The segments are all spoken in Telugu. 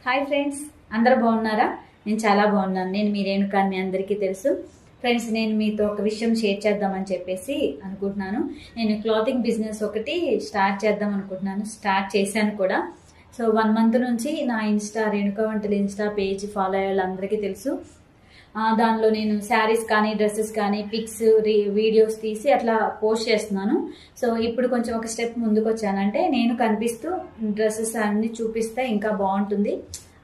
హాయ్ ఫ్రెండ్స్, అందరూ బాగున్నారా? నేను చాలా బాగున్నాను. నేను మీ రేణుకా, మీ అందరికీ తెలుసు. ఫ్రెండ్స్, నేను మీతో ఒక విషయం షేర్ చేద్దామని చెప్పేసి అనుకుంటున్నాను. నేను క్లాతింగ్ బిజినెస్ ఒకటి స్టార్ట్ చేద్దాం అనుకుంటున్నాను. స్టార్ట్ చేశాను కూడా. సో 1 మంత్ నుంచి నా ఇన్స్టా రేణుకా వంటలు ఇన్స్టా పేజ్ ఫాలో అయ్యే వాళ్ళందరికీ తెలుసు. దానిలో నేను శారీస్ కానీ డ్రెస్సెస్ కానీ పిక్స్ వీడియోస్ తీసి అట్లా పోస్ట్ చేస్తున్నాను. సో ఇప్పుడు కొంచెం ఒక స్టెప్ ముందుకు వచ్చానంటే నేను కనిపిస్తూ డ్రెస్సెస్ అన్ని చూపిస్తే ఇంకా బాగుంటుంది.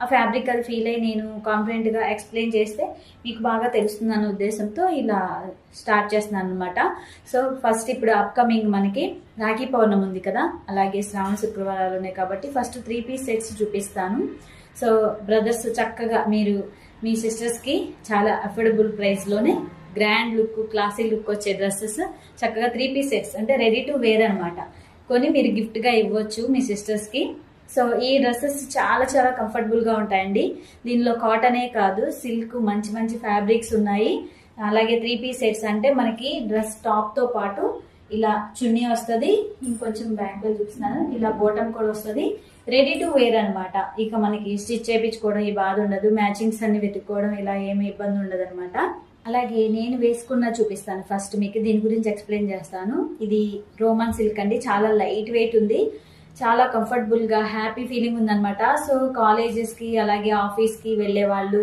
ఆ ఫ్యాబ్రిక్ అది ఫీల్ అయ్యి నేను కాన్ఫిడెంట్గా ఎక్స్ప్లెయిన్ చేస్తే మీకు బాగా తెలుస్తుంది అనే ఉద్దేశంతో ఇలా స్టార్ట్ చేస్తున్నాను అనమాట. సో ఫస్ట్ ఇప్పుడు అప్కమింగ్ మనకి రాఖీ పౌర్ణమి ఉంది కదా, అలాగే శ్రావణ శుక్రవారాలు ఉన్నాయి కాబట్టి ఫస్ట్ 3 పీస్ సెట్స్ చూపిస్తాను. సో బ్రదర్స్ చక్కగా మీరు మీ సిస్టర్స్కి చాలా అఫోర్డబుల్ ప్రైస్లోనే గ్రాండ్ లుక్, క్లాసీ లుక్ వచ్చే డ్రెస్సెస్ చక్కగా 3 పీస్ సెట్స్ అంటే రెడీ టు వేర్ అనమాట. కొని మీరు గిఫ్ట్గా ఇవ్వచ్చు మీ సిస్టర్స్కి. సో ఈ డ్రెస్సెస్ చాలా చాలా కంఫర్టబుల్గా ఉంటాయండి. దీనిలో కాటనే కాదు, సిల్క్ మంచి మంచి ఫ్యాబ్రిక్స్ ఉన్నాయి. అలాగే 3 పీస్ సెట్స్ అంటే మనకి డ్రెస్ టాప్తో పాటు ఇలా చున్నీ వస్తుంది, ఇంకొంచెం బ్యాక్లో చూపిస్తున్నాను, ఇలా బోటం కూడా వస్తుంది. రెడీ టు వేర్ అనమాట. ఇక మనకి స్టిచ్ చేయించుకోవడం ఈ బాధ ఉండదు, మ్యాచింగ్స్ అన్ని వెతుక్కోవడం ఇలా ఏమి ఇబ్బంది ఉండదు అనమాట. అలాగే నేను వేసుకున్న చూపిస్తాను. ఫస్ట్ మీకు దీని గురించి ఎక్స్ప్లెయిన్ చేస్తాను. ఇది రోమన్ సిల్క్ అండి, చాలా లైట్ వెయిట్ ఉంది, చాలా కంఫర్టబుల్గా హ్యాపీ ఫీలింగ్ ఉందనమాట. సో కాలేజెస్కి అలాగే ఆఫీస్కి వెళ్ళే వాళ్ళు,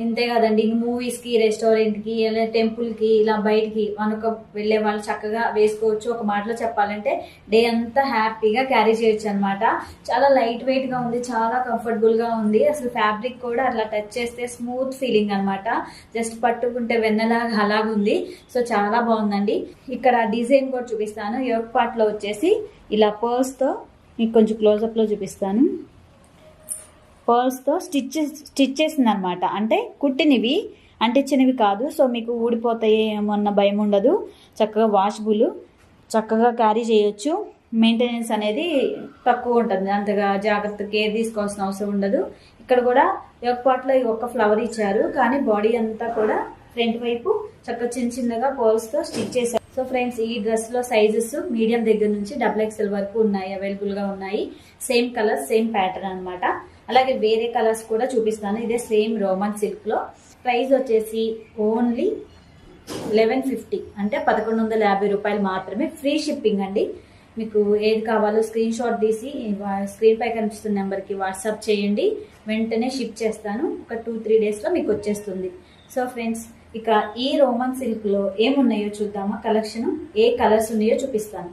ఇంతే కదండి, మూవీస్కి, రెస్టారెంట్కి, ఇలా టెంపుల్కి, ఇలా బయటికి మనకు వెళ్ళే వాళ్ళు చక్కగా వేసుకోవచ్చు. ఒక మాటలో చెప్పాలంటే డే అంతా హ్యాపీగా క్యారీ చేయొచ్చు అనమాట. చాలా లైట్ వెయిట్గా ఉంది, చాలా కంఫర్టబుల్గా ఉంది. అసలు ఫ్యాబ్రిక్ కూడా అట్లా టచ్ చేస్తే స్మూత్ ఫీలింగ్ అనమాట. జస్ట్ పట్టుకుంటే వెన్నలాగా అలాగుంది. సో చాలా బాగుందండి. ఇక్కడ డిజైన్ కూడా చూపిస్తాను. యోక్ పార్ట్లో వచ్చేసి ఇలా పర్ల్స్తో మీకు కొంచెం క్లోజప్లో చూపిస్తాను. పర్ల్స్తో స్టిచ్ చేసింది అనమాట. అంటే కుట్టినవి, అంటించినవి కాదు. సో మీకు ఊడిపోతాయి ఏమన్నా భయం ఉండదు. చక్కగా వాషబుల్, చక్కగా క్యారీ చేయొచ్చు. మెయింటెనెన్స్ అనేది తక్కువ ఉంటుంది, అంతగా జాగ్రత్త కేర్ తీసుకోవాల్సిన అవసరం ఉండదు. ఇక్కడ కూడా యోక్ పార్ట్లో ఒక ఫ్లవర్ ఇచ్చారు, కానీ బాడీ అంతా కూడా ఫ్రంట్ వైపు చక్కగా చిన్న చిన్నగా పర్ల్స్తో స్టిచ్ చేశారు. సో ఫ్రెండ్స్, ఈ డ్రెస్లో సైజెస్ మీడియం దగ్గర నుంచి XXL వరకు ఉన్నాయి, అవైలబుల్గా ఉన్నాయి. సేమ్ కలర్, సేమ్ ప్యాటర్న్ అనమాట. అలాగే వేరే కలర్స్ కూడా చూపిస్తాను. ఇదే సేమ్ రోమన్ సిల్క్లో. ప్రైస్ వచ్చేసి ఓన్లీ 1150, అంటే 1150 రూపాయలు మాత్రమే. ఫ్రీ షిప్పింగ్ అండి. మీకు ఏది కావాలో స్క్రీన్ షాట్ తీసి స్క్రీన్ పై కనిపిస్తున్న నెంబర్కి వాట్సాప్ చేయండి, వెంటనే షిప్ చేస్తాను. ఒక 2-3 డేస్లో మీకు వచ్చేస్తుంది. సో ఫ్రెండ్స్, ఇక ఈ రోమన్ సిల్క్లో ఏమున్నాయో చూద్దామా కలెక్షన్, ఏ కలర్స్ ఉన్నాయో చూపిస్తాను.